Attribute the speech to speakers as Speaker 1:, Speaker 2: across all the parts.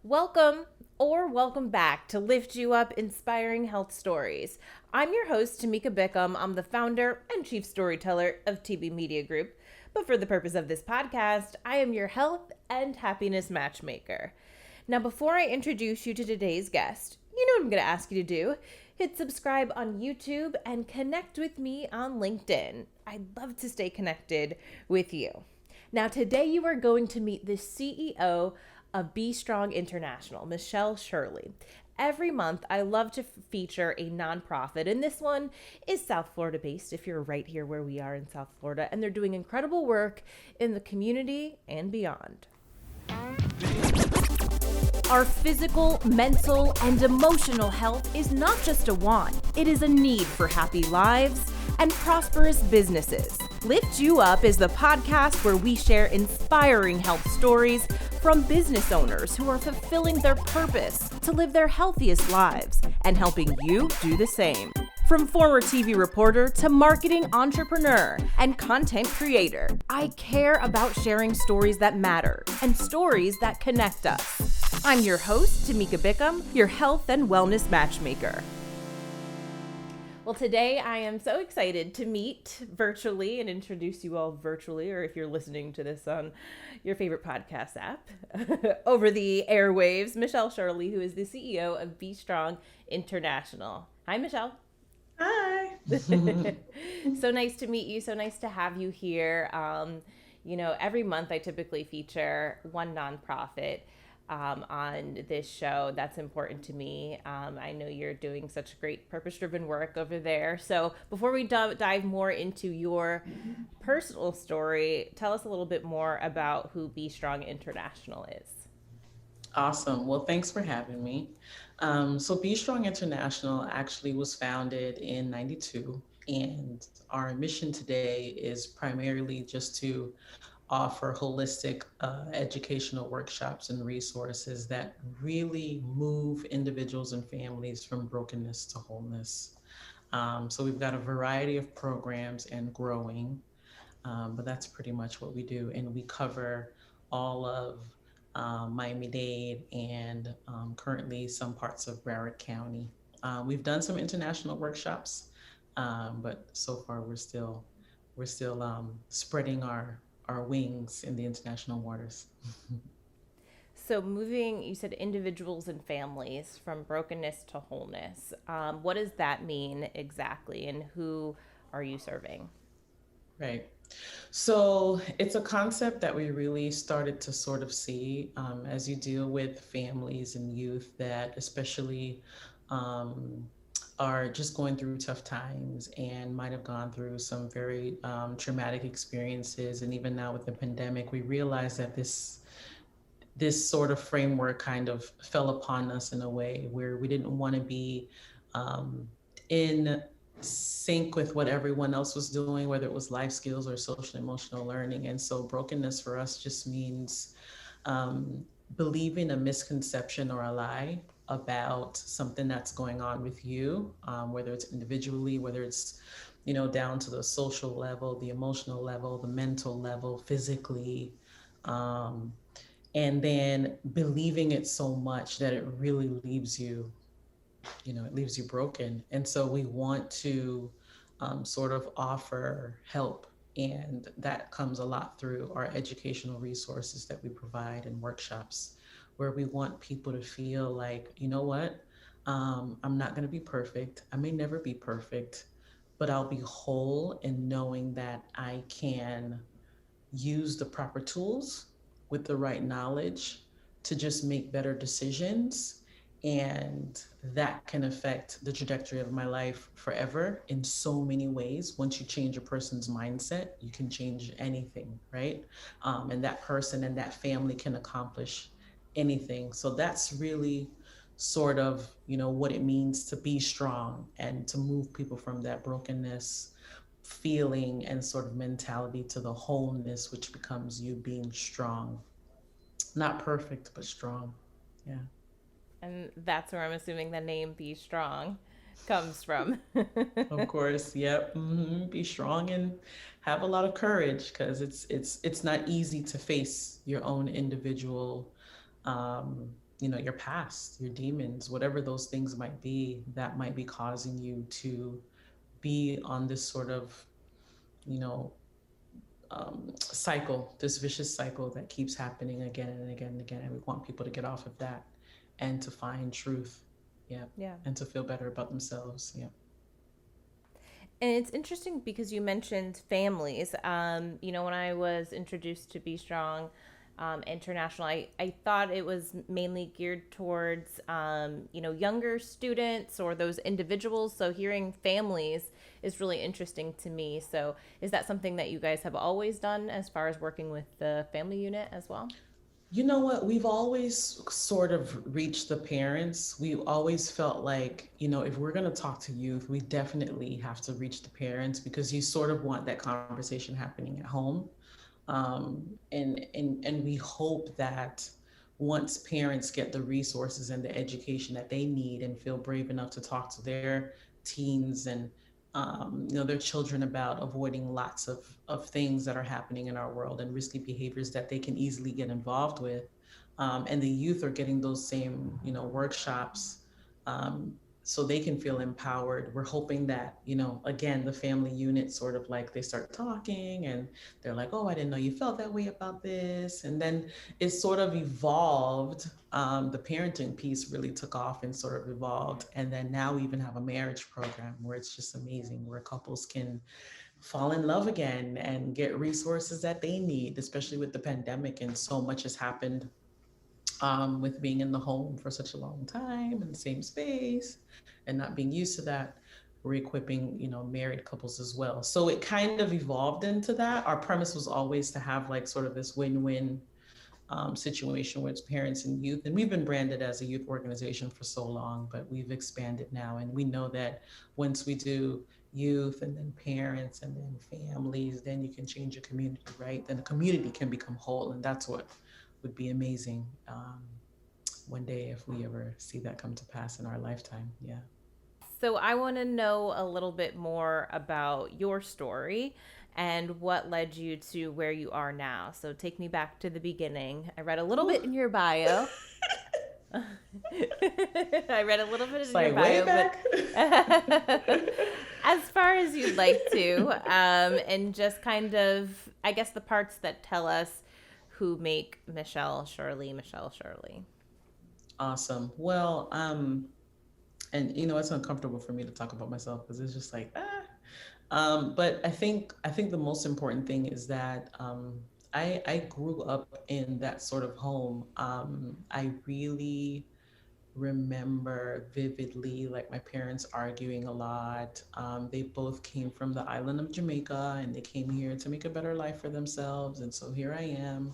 Speaker 1: Welcome or welcome back to Lift You Up Inspiring Health Stories. I'm your host, Tamika Bickham. I'm the founder and chief storyteller of TB Media Group. But for the purpose of this podcast, I am your health and happiness matchmaker. Now, before I introduce you to today's guest, you know what I'm going to ask you to do. Hit subscribe on YouTube and connect with me on LinkedIn. I'd love to stay connected with you. Now, today you are going to meet the CEO of Be Strong International, Michelle Shirley. Every month, I love to feature a nonprofit, and this one is South Florida based, if you're right here where we are in South Florida, and they're doing incredible work in the community and beyond. Our physical, mental, and emotional health is not just a want, it is a need for happy lives and prosperous businesses. Lift You Up is the podcast where we share inspiring health stories from business owners who are fulfilling their purpose to live their healthiest lives and helping you do the same. From former TV reporter to marketing entrepreneur and content creator, I care about sharing stories that matter and stories that connect us. I'm your host, Tamika Bickham, your health and wellness matchmaker. Well, today I am so excited to meet virtually and introduce you all virtually, or if you're listening to this on your favorite podcast app, over the airwaves, Michelle Shirley, who is the CEO of Be Strong International. Hi, Michelle.
Speaker 2: Hi.
Speaker 1: So nice to meet you. So nice to have you here. Every month I typically feature one nonprofit on this show that's important to me. I know you're doing such great purpose-driven work over there. So before we dive more into your personal story, tell us a little bit more about who Be Strong International is.
Speaker 2: Awesome. Well, thanks for having me. So Be Strong International actually was founded in 92, and our mission today is primarily just to offer holistic educational workshops and resources that really move individuals and families from brokenness to wholeness. So we've got a variety of programs and growing, but that's pretty much what we do. And we cover all of Miami-Dade and currently some parts of Broward County. We've done some international workshops, but so far we're still spreading our wings in the international waters.
Speaker 1: So moving, you said individuals and families from brokenness to wholeness. What does that mean exactly, and who are you serving?
Speaker 2: Right. So it's a concept that we really started to sort of see as you deal with families and youth that especially um, are just going through tough times and might have gone through some very traumatic experiences. And even now with the pandemic, we realize that this sort of framework kind of fell upon us in a way where we didn't want to be um, in sync with what everyone else was doing, whether it was life skills or social emotional learning. And so brokenness for us just means um, believing a misconception or a lie about something that's going on with you, whether it's individually, whether it's down to the social level, the emotional level, the mental level, physically. Um, and then believing it so much that it really leaves you broken. And so we want to sort of offer help. And that comes a lot through our educational resources that we provide and workshops, where we want people to feel like, you know what, I'm not going to be perfect. I may never be perfect, but I'll be whole in knowing that I can use the proper tools with the right knowledge to just make better decisions. And that can affect the trajectory of my life forever in so many ways. Once you change a person's mindset, you can change anything, right? And that person and that family can accomplish anything. So that's really sort of, what it means to be strong and to move people from that brokenness feeling and sort of mentality to the wholeness, which becomes you being strong. Not perfect, but strong. Yeah.
Speaker 1: And that's where I'm assuming the name Be Strong comes from.
Speaker 2: Of course. Yep. Be strong and have a lot of courage, because it's not easy to face your own individual, um, your past, your demons, whatever those things might be that might be causing you to be on this sort of, you know, cycle, this vicious cycle that keeps happening again and again and again. And we want people to get off of that and to find truth. Yeah.
Speaker 1: Yeah.
Speaker 2: And to feel better about themselves. Yeah.
Speaker 1: And it's interesting because you mentioned families. When I was introduced to Be Strong International, I thought it was mainly geared towards, younger students or those individuals. So hearing families is really interesting to me. So is that something that you guys have always done as far as working with the family unit as well?
Speaker 2: You know what? We've always sort of reached the parents. We've always felt like, if we're going to talk to youth, we definitely have to reach the parents because you sort of want that conversation happening at home. And we hope that once parents get the resources and the education that they need and feel brave enough to talk to their teens and their children about avoiding lots of things that are happening in our world and risky behaviors that they can easily get involved with. And the youth are getting those same, workshops, so they can feel empowered. We're hoping that, again, the family unit sort of like they start talking and they're like, oh, I didn't know you felt that way about this. And then it sort of evolved. The parenting piece really took off and sort of evolved. And then now we even have a marriage program where it's just amazing, where couples can fall in love again and get resources that they need, especially with the pandemic and so much has happened with being in the home for such a long time in the same space and not being used to that. We're equipping, married couples as well. So it kind of evolved into that. Our premise was always to have like sort of this win-win situation with parents and youth. And we've been branded as a youth organization for so long, but we've expanded now. And we know that once we do youth and then parents and then families, then you can change your community, right? Then the community can become whole. And that's what would be amazing one day if we ever see that come to pass in our lifetime. Yeah.
Speaker 1: So I want to know a little bit more about your story and what led you to where you are now. So take me back to the beginning. I read a little bit in your bio. I read a little bit in your bio, but as far as you'd like to, and just kind of, I guess, the parts that tell us who make Michelle Shirley.
Speaker 2: Awesome. Well, and it's uncomfortable for me to talk about myself because it's just like but I think the most important thing is that I grew up in that sort of home. I really remember vividly like my parents arguing a lot. They both came from the island of Jamaica and they came here to make a better life for themselves, and so here I am,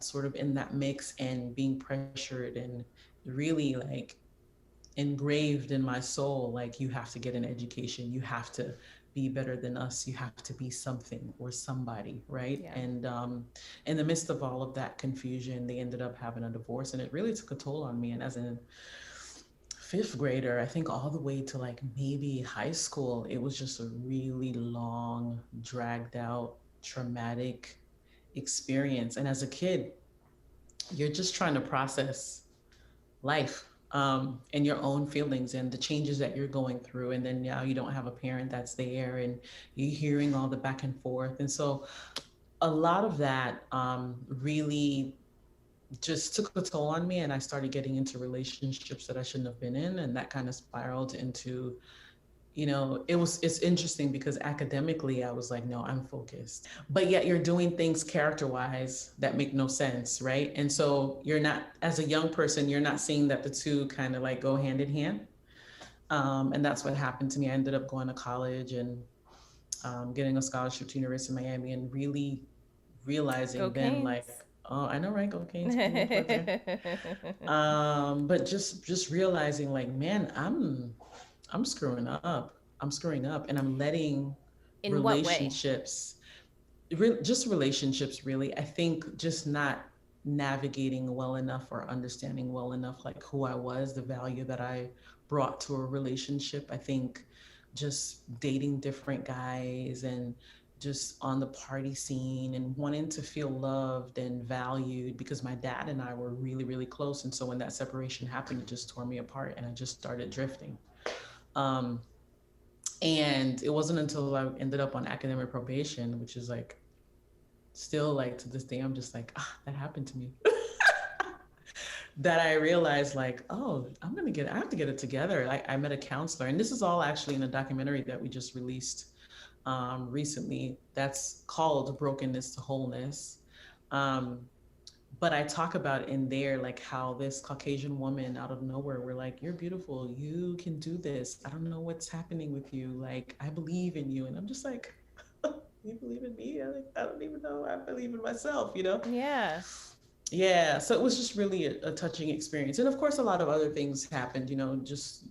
Speaker 2: sort of in that mix and being pressured and really like engraved in my soul, like you have to get an education, you have to be better than us, you have to be something or somebody, right?
Speaker 1: Yeah.
Speaker 2: And in the midst of all of that confusion, they ended up having a divorce, and it really took a toll on me. And as a fifth grader, I think all the way to like maybe high school, it was just a really long, dragged out, traumatic experience. And as a kid, you're just trying to process life, and your own feelings and the changes that you're going through. And then now you don't have a parent that's there and you're hearing all the back and forth. And so a lot of that really just took a toll on me. And I started getting into relationships that I shouldn't have been in. And that kind of spiraled into, it's interesting because academically I was like, no, I'm focused, but yet you're doing things character wise that make no sense, right? And so you're not, as a young person, you're not seeing that the two kind of like go hand in hand. And that's what happened to me. I ended up going to college and getting a scholarship to University of Miami and really realizing
Speaker 1: Go
Speaker 2: then
Speaker 1: Canes.
Speaker 2: like, oh, I know, right? Go Canes. But just realizing like, man, I'm screwing up. I'm screwing up, and I'm letting
Speaker 1: In
Speaker 2: relationships, just relationships, really. I think just not navigating well enough or understanding well enough, like who I was, the value that I brought to a relationship. I think just dating different guys and just on the party scene and wanting to feel loved and valued, because my dad and I were really, really close. And so when that separation happened, it just tore me apart and I just started drifting. Um, and it wasn't until I ended up on academic probation, which is like still like to this day, I'm just like, that happened to me. That I realized like, oh, I have to get it together. I met a counselor, and this is all actually in a documentary that we just released recently. That's called Brokenness to Wholeness. Um, but I talk about in there like how this Caucasian woman out of nowhere, we're like, you're beautiful, you can do this. I don't know what's happening with you. Like, I believe in you. And I'm just like, you believe in me? I don't even know. I believe in myself, you know?
Speaker 1: Yeah.
Speaker 2: Yeah. So it was just really a touching experience. And of course, a lot of other things happened, you know, just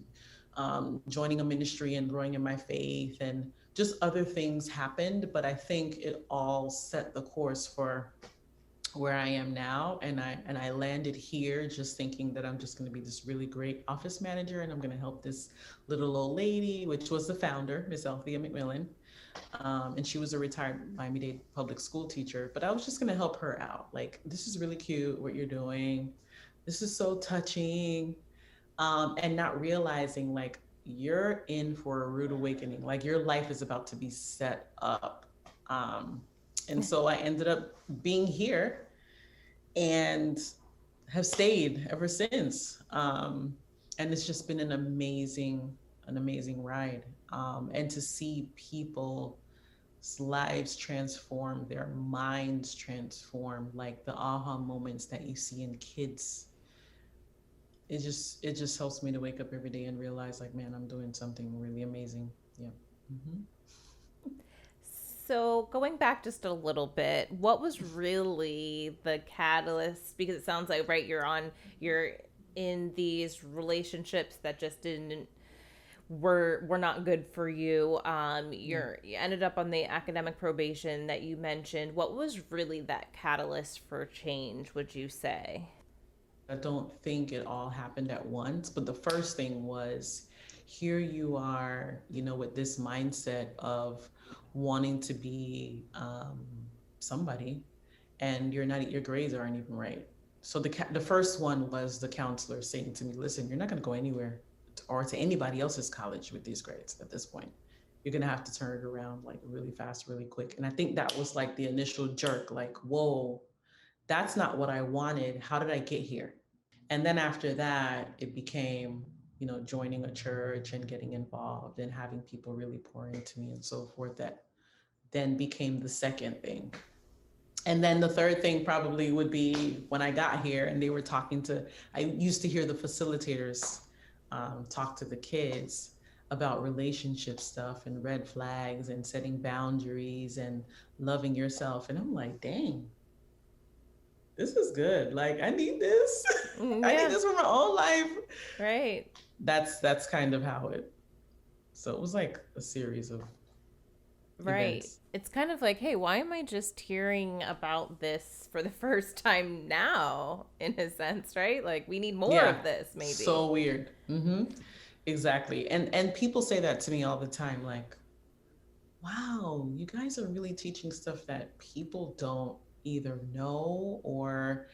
Speaker 2: joining a ministry and growing in my faith, and just other things happened. But I think it all set the course for where I am now. And I landed here just thinking that I'm just going to be this really great office manager, and I'm going to help this little old lady, which was the founder, Miss Althea McMillan. And she was a retired Miami-Dade public school teacher, but I was just going to help her out. Like, this is really cute what you're doing. This is so touching. And not realizing like you're in for a rude awakening. Like, your life is about to be set up. Um, and so I ended up being here and have stayed ever since. And it's just been an amazing ride. And to see people's lives transform, their minds transform, like the aha moments that you see in kids, it just helps me to wake up every day and realize like, man, I'm doing something really amazing. Yeah. Mm-hmm.
Speaker 1: So, going back just a little bit, what was really the catalyst? Because it sounds like, right, you're in these relationships that just didn't were not good for you. You ended up on the academic probation that you mentioned. What was really that catalyst for change, would you say?
Speaker 2: I don't think it all happened at once, but the first thing was, here you are, you know, with this mindset of wanting to be somebody, and your grades aren't even right. So the first one was the counselor saying to me, "Listen, you're not going to go anywhere, or to anybody else's college with these grades at this point. You're going to have to turn it around like really fast, really quick." And I think that was like the initial jerk, like, whoa, that's not what I wanted. How did I get here? And then after that, it became, you know, joining a church and getting involved and having people really pour into me and so forth. That then became the second thing. And then the third thing probably would be when I got here and they were talking to, I used to hear the facilitators talk to the kids about relationship stuff and red flags and setting boundaries and loving yourself. And I'm like, dang, this is good. Like, I need this. I need
Speaker 1: Yeah,
Speaker 2: this for my own life.
Speaker 1: right.
Speaker 2: That's kind of how it. So it was like a series of
Speaker 1: Right.
Speaker 2: events.
Speaker 1: It's kind of like, hey, why am I just hearing about this for the first time now, in a sense, right? Like, we need more
Speaker 2: Yeah,
Speaker 1: of this, maybe.
Speaker 2: so weird. Exactly. And people say that to me all the time, like, wow, you guys are really teaching stuff that people don't either know, or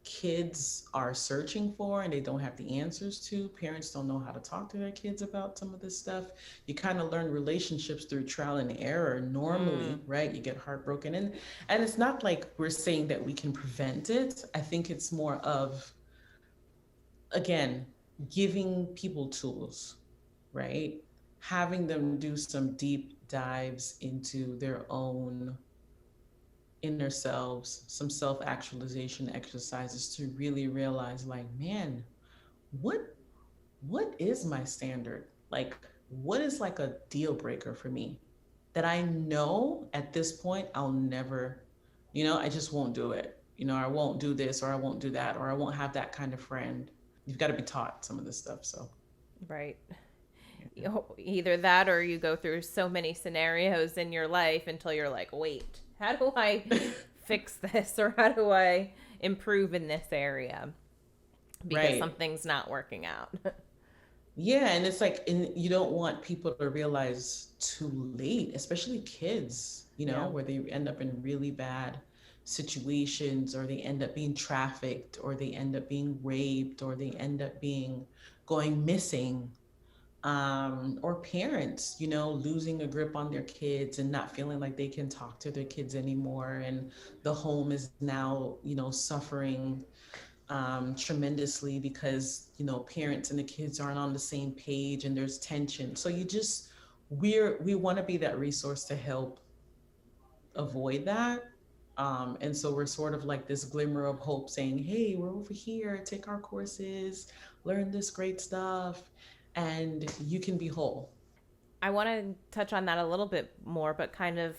Speaker 2: kids are searching for and they don't have the answers to. Parents don't know how to talk to their kids about some of this stuff. You kind of learn relationships through trial and error
Speaker 1: Mm,
Speaker 2: normally, right? You get heartbroken, and it's not like we're saying that we can prevent it. I think it's more of, again, giving people tools, right? Having them do some deep dives into their own inner selves, some self actualization exercises to really realize, like, man, what what is my standard? Like, what is like a deal breaker for me that I know at this point I'll never, I just won't do it. I won't do this, or I won't do that, or I won't have that kind of friend. You've got to be taught some of this stuff. So,
Speaker 1: right.
Speaker 2: yeah.
Speaker 1: Either that or you go through so many scenarios in your life until you're like, wait, how do I fix this, or how do I improve in this area because
Speaker 2: Right.
Speaker 1: something's not working out?
Speaker 2: Yeah, and it's like, and you don't want people to realize too late, especially kids,
Speaker 1: Yeah.
Speaker 2: where they end up in really bad situations, or they end up being trafficked, or they end up being raped, or they end up being going missing. Or parents, losing a grip on their kids and not feeling like they can talk to their kids anymore. And the home is now, suffering tremendously because parents and the kids aren't on the same page and there's tension. So we want to be that resource to help avoid that. And so we're sort of like this glimmer of hope saying, hey, we're over here, take our courses, learn this great stuff, and you can be whole.
Speaker 1: I want to touch on that a little bit more, but kind of,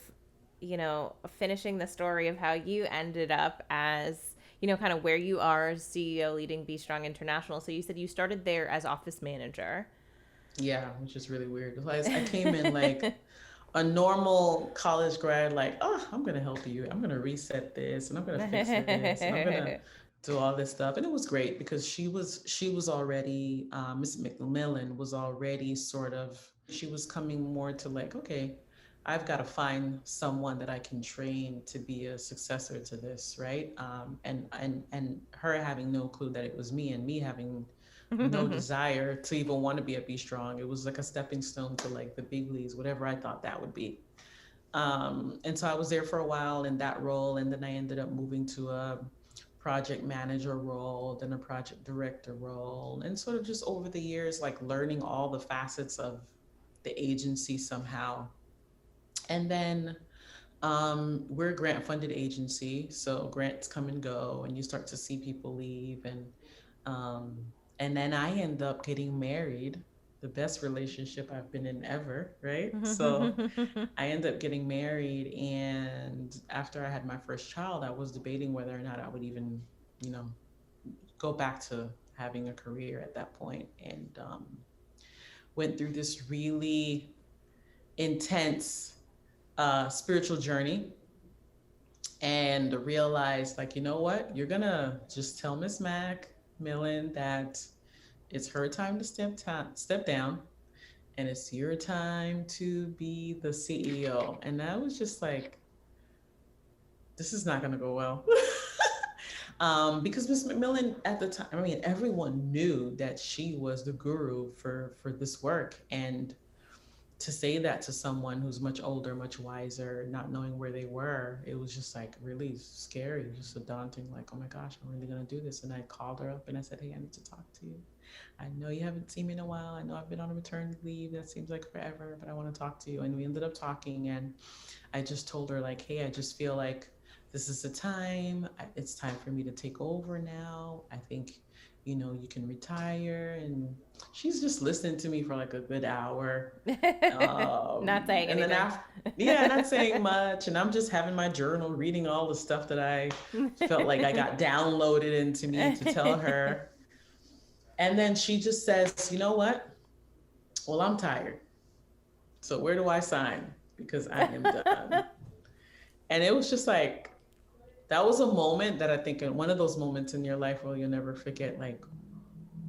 Speaker 1: finishing the story of how you ended up as, kind of where you are as CEO leading Be Strong International. So you said you started there as office manager.
Speaker 2: Yeah, which is really weird. I came in like a normal college grad, like, oh, I'm gonna help you. I'm gonna reset this, and I'm gonna fix this, and I'm gonna do all this stuff. And it was great because she was already Miss McMillan was already sort of, she was coming more to like, okay, I've got to find someone that I can train to be a successor to this, right? And her having no clue that it was me, and me having no desire to even want to be at Be Strong. It was like a stepping stone to like the big leagues, whatever I thought that would be. And so I was there for a while in that role, and then I ended up moving to a project manager role, then a project director role, and sort of just over the years, like learning all the facets of the agency somehow. And then we're a grant funded agency, so grants come and go, and you start to see people leave, um, and then I end up getting married. The best relationship I've been in ever, right? So I ended up getting married, and after I had my first child, I was debating whether or not I would even, you know, go back to having a career at that point, and went through this really intense spiritual journey, and realized, like, you know what, you're gonna just tell Miss Mac Millen that it's her time to step down, and it's your time to be the CEO. And I was just like, this is not going to go well. Because Miss McMillan at the time, I mean, everyone knew that she was the guru for this work, and to say that to someone who's much older, much wiser, not knowing where they were, it was just like really scary, just a daunting, like, oh my gosh, I'm really gonna do this. And I called her up and I said, hey, I need to talk to you. I know you haven't seen me in a while. I know I've been on a maternity leave. That seems like forever, but I want to talk to you. And we ended up talking, and I just told her, like, hey, I just feel like this is the time. It's time for me to take over now. I think, you can retire. And she's just listening to me for like a good hour.
Speaker 1: Not saying
Speaker 2: And then
Speaker 1: anything.
Speaker 2: after, yeah, not saying much. And I'm just having my journal, reading all the stuff that I felt like I got downloaded into me to tell her. And then she just says, you know what? Well, I'm tired. So where do I sign? Because I am done. And it was just like, that was a moment that I think, one of those moments in your life where you'll never forget, like,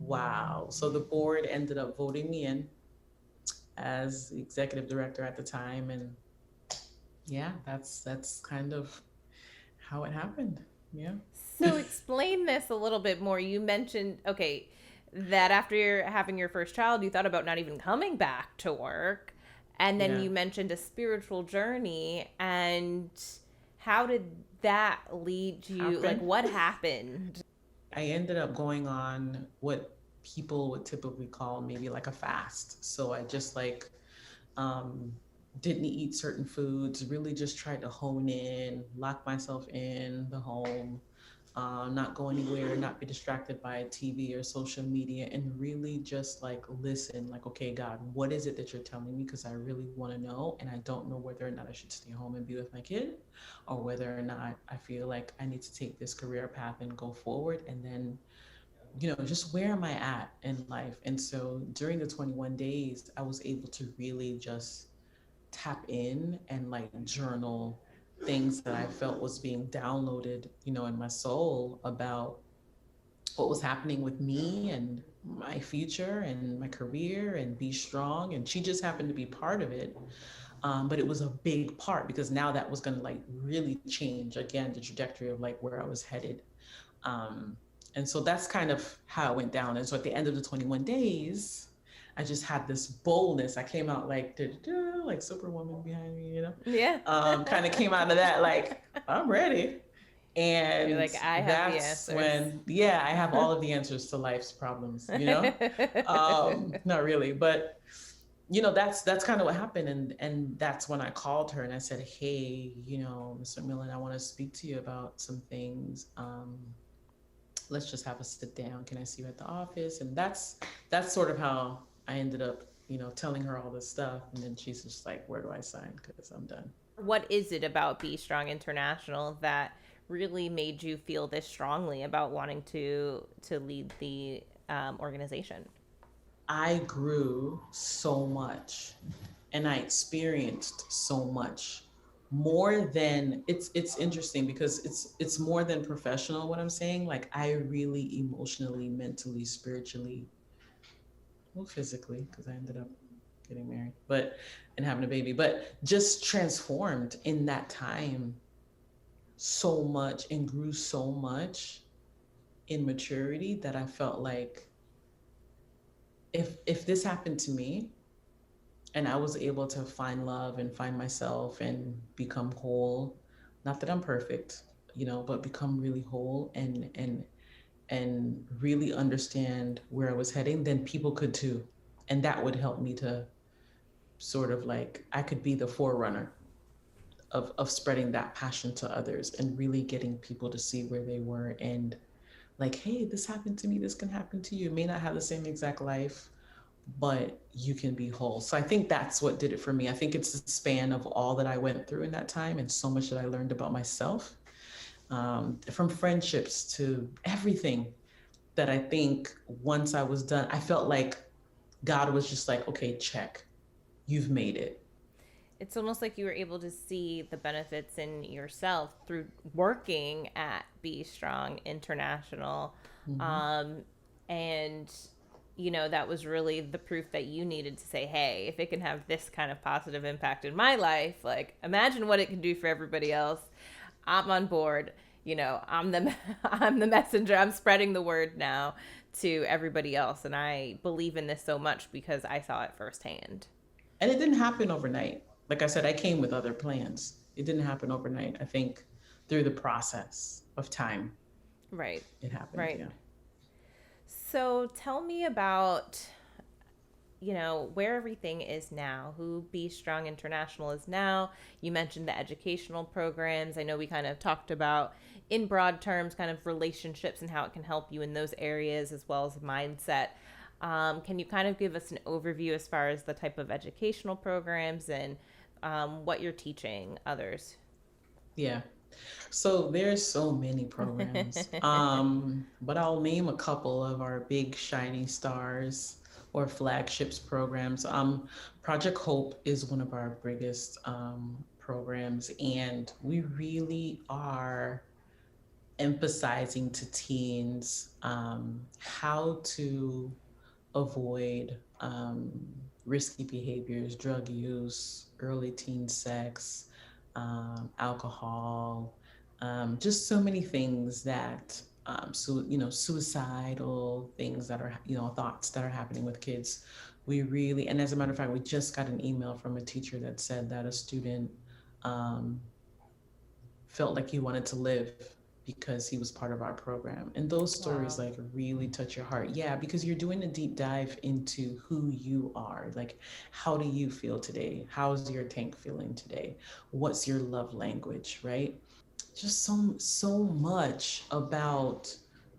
Speaker 2: wow. So the board ended up voting me in as the executive director at the time. And yeah, that's kind of how it happened. Yeah.
Speaker 1: So explain this a little bit more. You mentioned, okay, that after you're having your first child, you thought about not even coming back to work. And then
Speaker 2: Yeah.
Speaker 1: you mentioned a spiritual journey. And how did that lead you? Like,
Speaker 2: Happen.
Speaker 1: what happened?
Speaker 2: I ended up going on what people would typically call maybe like a fast. So I just like um, didn't eat certain foods, really just tried to hone in, lock myself in the home, not go anywhere, not be distracted by TV or social media, and really just like listen, like, okay, God, what is it that you're telling me? Because I really want to know, and I don't know whether or not I should stay home and be with my kid, or whether or not I feel like I need to take this career path and go forward. And then, just where am I at in life? And so during the 21 days, I was able to really just tap in and like journal things that I felt was being downloaded, in my soul about what was happening with me and my future and my career and be strong. And she just happened to be part of it. But it was a big part because now that was going to like really change again the trajectory of like where I was headed. Um, and so that's kind of how it went down. And so at the end of the 21 days, I just had this boldness. I came out like, like Superwoman behind me,
Speaker 1: Yeah.
Speaker 2: kind of came out of that like, I'm ready.
Speaker 1: You're
Speaker 2: And
Speaker 1: like, I have the
Speaker 2: that's
Speaker 1: answers.
Speaker 2: when, yeah, I have all of the answers to life's problems. Not really, but that's kind of what happened. And that's when I called her and I said, hey, Ms. McMillan, I want to speak to you about some things. Let's just have a sit down. Can I see you at the office? And that's sort of how I ended up, telling her all this stuff. And then she's just like, where do I sign? Because I'm done.
Speaker 1: What is it about Be Strong International that really made you feel this strongly about wanting to lead the organization?
Speaker 2: I grew so much and I experienced so much more than it's interesting because it's more than professional what I'm saying. Like I really emotionally, mentally, spiritually, well, physically, because I ended up getting married, but and having a baby, but just transformed in that time so much and grew so much in maturity that I felt like if this happened to me and I was able to find love and find myself and become whole, not that I'm perfect, but become really whole and really understand where I was heading, then people could too. And that would help me to sort of like I could be the forerunner of spreading that passion to others and really getting people to see where they were and like, hey, this happened to me, this can happen to you. It may not have the same exact life, but you can be whole. So I think that's what did it for me. I think it's the span of all that I went through in that time and so much that I learned about myself, from friendships to everything that I think once I was done, I felt like God was just like, okay, check, you've made it.
Speaker 1: It's almost like you were able to see the benefits in yourself through working at Be Strong International.
Speaker 2: Mm-hmm.
Speaker 1: Um, and, that was really the proof that you needed to say, hey, if it can have this kind of positive impact in my life, like imagine what it can do for everybody else. I'm on board. I'm the I'm the messenger. I'm spreading the word now to everybody else, and I believe in this so much because I saw it firsthand.
Speaker 2: And it didn't happen overnight. Like I said, I came with other plans. It didn't happen overnight. I think through the process of time,
Speaker 1: Right.
Speaker 2: it happened.
Speaker 1: Right.
Speaker 2: Yeah.
Speaker 1: So tell me about, where everything is now, who Be Strong International is now. You mentioned the educational programs. I know we kind of talked about, in broad terms, kind of relationships and how it can help you in those areas as well as mindset. Can you kind of give us an overview as far as the type of educational programs and what you're teaching others?
Speaker 2: Yeah. So there's so many programs. But I'll name a couple of our big shining stars or flagships programs. Project Hope is one of our biggest programs, and we really are emphasizing to teens how to avoid risky behaviors, drug use, early teen sex, alcohol, just so many things that, suicidal things that are, thoughts that are happening with kids. We really, and as a matter of fact, we just got an email from a teacher that said that a student um, felt like he wanted to live because he was part of our program. And those stories
Speaker 1: Wow.
Speaker 2: like really touch your heart. Yeah, because you're doing a deep dive into who you are. Like, how do you feel today? How's your tank feeling today? What's your love language, right? Just so much about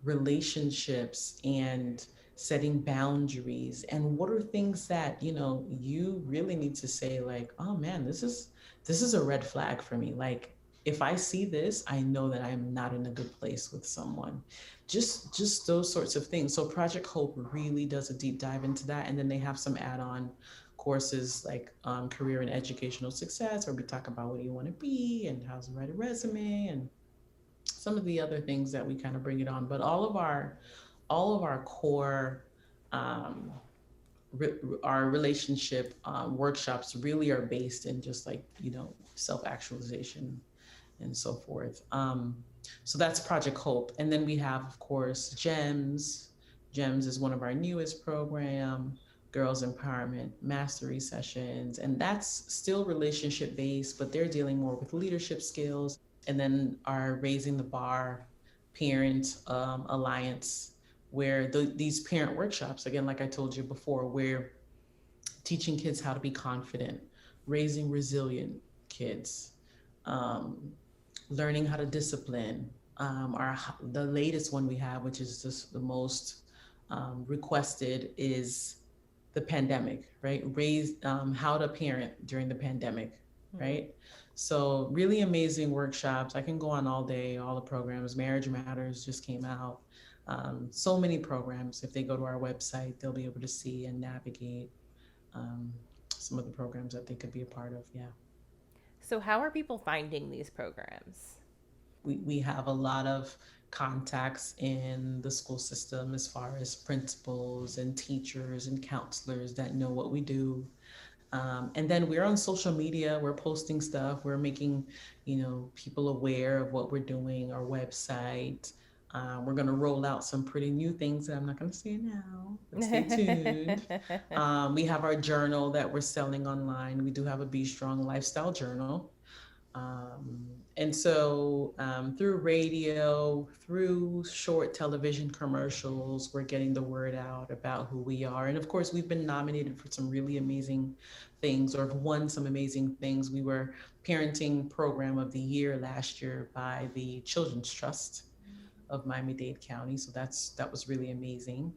Speaker 2: relationships and setting boundaries and what are things that you really need to say like, oh man, this is a red flag for me. Like if I see this, I know that I'm not in a good place with someone. Just those sorts of things. So Project Hope really does a deep dive into that, and then they have some add-on courses like career and educational success, where we talk about what do you want to be and how to write a resume and some of the other things that we kind of bring it on. But all of our all of our core um, our relationship workshops really are based in just like, self-actualization and so forth. So that's Project Hope. And then we have, of course, GEMS. GEMS is one of our newest program, Girls Empowerment Mastery Sessions. And that's still relationship based, but they're dealing more with leadership skills. And then our Raising the Bar Parent Alliance, where these parent workshops, again, like I told you before, where teaching kids how to be confident, raising resilient kids, um, learning how to discipline. The latest one we have, which is just the most requested, is the pandemic, right? Raise how to parent during the pandemic, right? So really amazing workshops. I can go on all day. All the programs. Marriage Matters just came out. So many programs. If they go to our website, they'll be able to see and navigate um, some of the programs that they could be a part of. Yeah.
Speaker 1: So, how are people finding these programs?
Speaker 2: We have a lot of contacts in the school system as far as principals and teachers and counselors that know what we do. And then we're on social media, we're posting stuff, we're making, people aware of what we're doing, our website. We're going to roll out some pretty new things that I'm not going to say now, but stay tuned. We have our journal that we're selling online. We do have a Be Strong lifestyle journal. And so through radio, through short television commercials, we're getting the word out about who we are. And of course, we've been nominated for some really amazing things or have won some amazing things. We were Parenting Program of the Year last year by the Children's Trust of Miami-Dade County. So that was really amazing.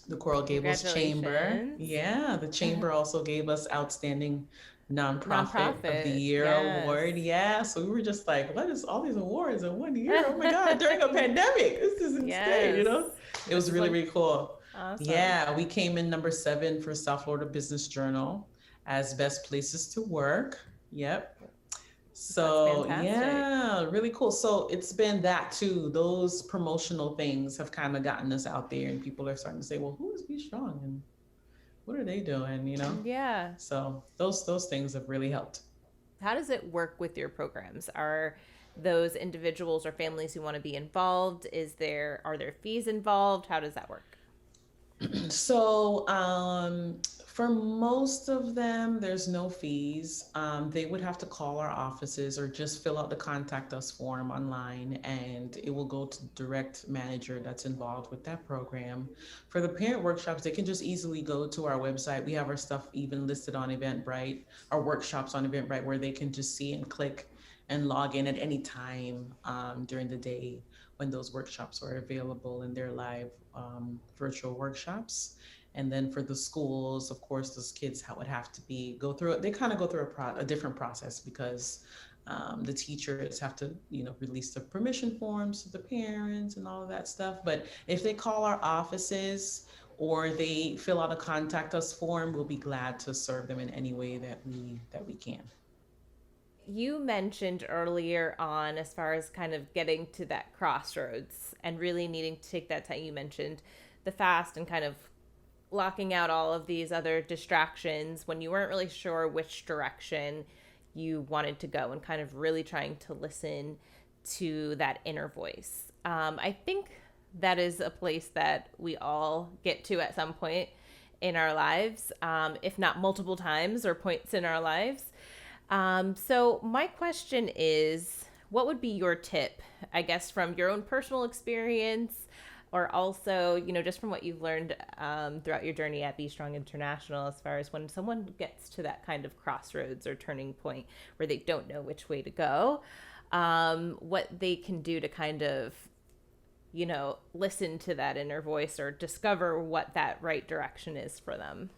Speaker 2: The Coral Gables Chamber.
Speaker 1: Congratulations.
Speaker 2: Yeah, the Chamber also gave us Outstanding Nonprofit of the
Speaker 1: Nonprofit,
Speaker 2: Year
Speaker 1: yes.
Speaker 2: award. Yeah, so we were just like, what is all these awards in one year? Oh my God, during a pandemic. This is insane,
Speaker 1: Yes.
Speaker 2: It was
Speaker 1: This is
Speaker 2: really,
Speaker 1: like
Speaker 2: really cool.
Speaker 1: awesome.
Speaker 2: Yeah, we came in number 7 for South Florida Business Journal as best places to work. Yep.
Speaker 1: That's
Speaker 2: So
Speaker 1: fantastic.
Speaker 2: yeah, really cool. So it's been that too. Those promotional things have kind of gotten us out there, and people are starting to say, "Well, who is Be Strong, and what are they doing?"
Speaker 1: Yeah.
Speaker 2: So those things have really helped.
Speaker 1: How does it work with your programs? Are those individuals or families who want to be involved? Are there fees involved? How does that work?
Speaker 2: So, for most of them, there's no fees. They would have to call our offices or just fill out the contact us form online, and it will go to the direct manager that's involved with that program. For the parent workshops, they can just easily go to our website. We have our stuff even listed on Eventbrite, our workshops on Eventbrite, where they can just see and click and log in at any time during the day when those workshops are available in their live virtual workshops. And then for the schools, of course, those kids would have to be go through it. They kind of go through a different process because the teachers have to, release the permission forms to the parents and all of that stuff. But if they call our offices or they fill out a contact us form, we'll be glad to serve them in any way that we can.
Speaker 1: You mentioned earlier on, as far as kind of getting to that crossroads and really needing to take that time, you mentioned the fast and kind of locking out all of these other distractions when you weren't really sure which direction you wanted to go and kind of really trying to listen to that inner voice. I think that is a place that we all get to at some point in our lives, if not multiple times or points in our lives. So, my question is, what would be your tip, I guess, from your own personal experience, or also, just from what you've learned throughout your journey at Be Strong International, as far as when someone gets to that kind of crossroads or turning point where they don't know which way to go, what they can do to kind of, listen to that inner voice or discover what that right direction is for them?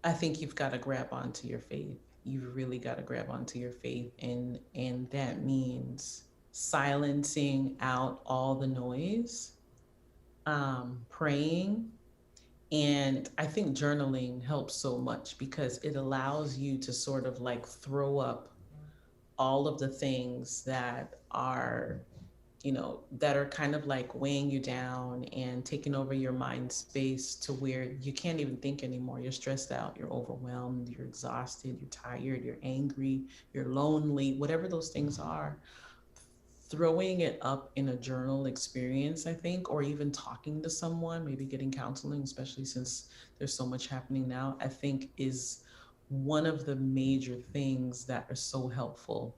Speaker 2: I think you've got to grab onto your faith. You've really got to grab onto your faith, and that means silencing out all the noise, praying, and I think journaling helps so much because it allows you to sort of like throw up all of the things that are that are kind of like weighing you down and taking over your mind space to where you can't even think anymore. You're stressed out, you're overwhelmed, you're exhausted, you're tired, you're angry, you're lonely, whatever those things are. Throwing it up in a journal experience, I think, or even talking to someone, maybe getting counseling, especially since there's so much happening now, I think is one of the major things that are so helpful.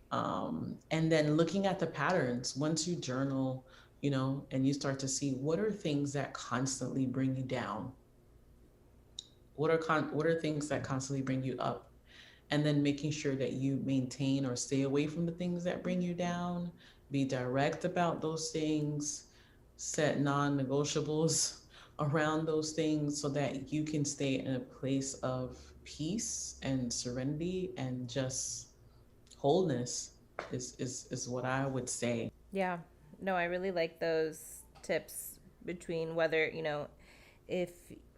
Speaker 2: And then looking at the patterns, once you journal, and you start to see what are things that constantly bring you down, what are things that constantly bring you up, and then making sure that you maintain or stay away from the things that bring you down, be direct about those things, set non-negotiables around those things so that you can stay in a place of peace and serenity and just wholeness is what I would say.
Speaker 1: Yeah. No, I really like those tips between whether, if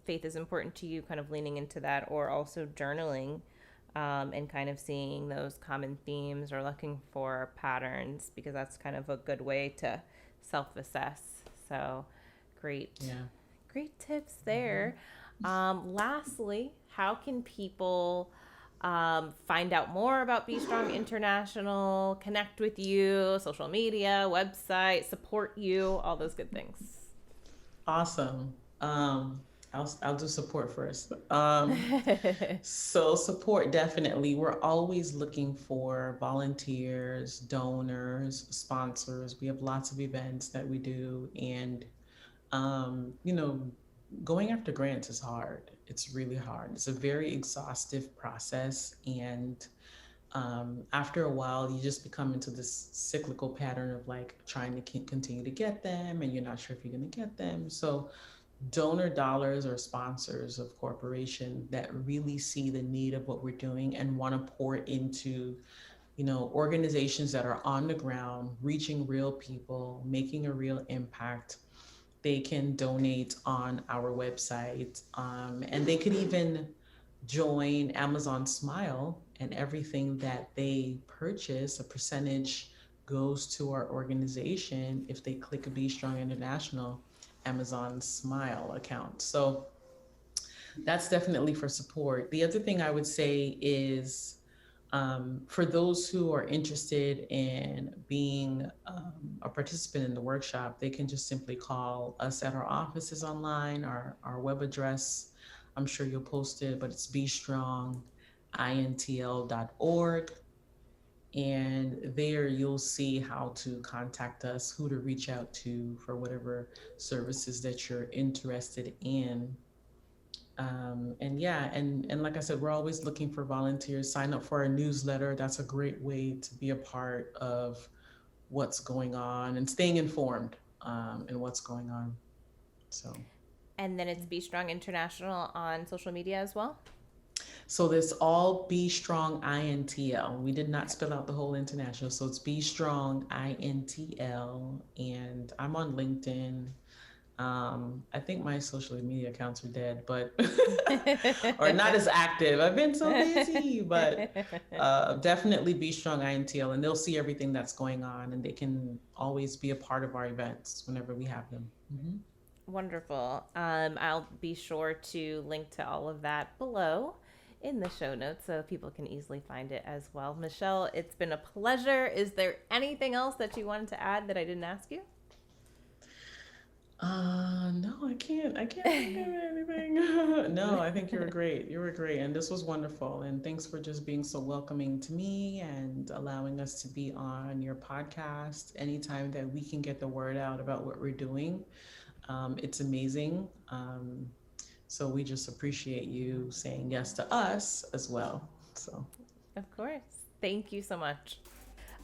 Speaker 1: faith is important to you, kind of leaning into that, or also journaling, and kind of seeing those common themes or looking for patterns, because that's kind of a good way to self-assess. So great,
Speaker 2: Yeah.
Speaker 1: great tips there. Lastly, how can people find out more about Be Strong International, connect with you, social media, website, support you, all those good things?
Speaker 2: Awesome. I'll do support first. So support, definitely. We're always looking for volunteers, donors, sponsors. We have lots of events that we do, and um, you know, going after grants is hard. It's really hard. It's a very exhaustive process, and after a while, you just become into this cyclical pattern of like trying to continue to get them, and you're not sure if you're going to get them. So donor dollars or sponsors of corporation that really see the need of what we're doing and want to pour into organizations that are on the ground, reaching real people, making a real impact, they can donate on our website, and they could even join Amazon Smile, and everything that they purchase, a percentage goes to our organization if they click a Be Strong International Amazon Smile account. So that's definitely for support. The other thing I would say is, for those who are interested in being a participant in the workshop, they can just simply call us at our offices online, our web address. I'm sure you'll post it, but it's bestrongintl.org. And there you'll see how to contact us, who to reach out to for whatever services that you're interested in. And yeah, and like I said, we're always looking for volunteers. Sign up for our newsletter. That's a great way to be a part of what's going on and staying informed in what's going on. So,
Speaker 1: And then it's Be Strong International on social media as well.
Speaker 2: so this all Be Strong INTL. We did not spell out the whole international, so it's Be Strong INTL, and I'm on LinkedIn. I think my social media accounts are dead, but or not as active. I've been so busy, but definitely Be Strong INTL, and they'll see everything that's going on, and they can always be a part of our events whenever we have them. Mm-hmm.
Speaker 1: Wonderful. I'll be sure to link to all of that below in the show notes so people can easily find it as well. Michelle, it's been a pleasure. Is there anything else that you wanted to add that I didn't ask you?
Speaker 2: No, I can't think of anything. No, I think you were great. You were great. And this was wonderful. And thanks for just being so welcoming to me and allowing us to be on your podcast anytime that we can get the word out about what we're doing. It's amazing. So we just appreciate you saying yes to us as well. So,
Speaker 1: Of course. Thank you so much.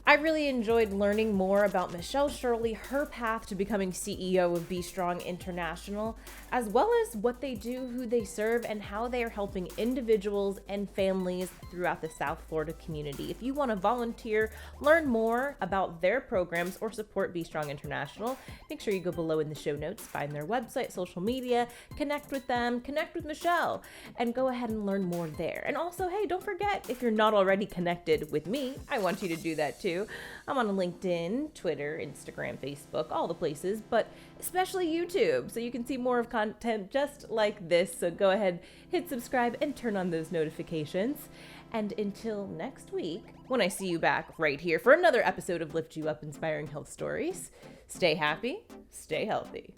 Speaker 1: I really enjoyed learning more about Michelle Shirley, her path to becoming CEO of Be Strong International, as well as what they do, who they serve, and how they are helping individuals and families throughout the South Florida community. If you want to volunteer, learn more about their programs, or support Be Strong International, make sure you go below in the show notes, find their website, social media, connect with them, connect with Michelle, and go ahead and learn more there. And also, hey, don't forget, if you're not already connected with me, I want you to do that too. too. I'm on LinkedIn, Twitter, Instagram, Facebook, all the places, but especially YouTube, so you can see more of content just like this. So go ahead, hit subscribe, and turn on those notifications. And until next week, when I see you back right here for another episode of Lift You Up Inspiring Health Stories, stay happy, stay healthy.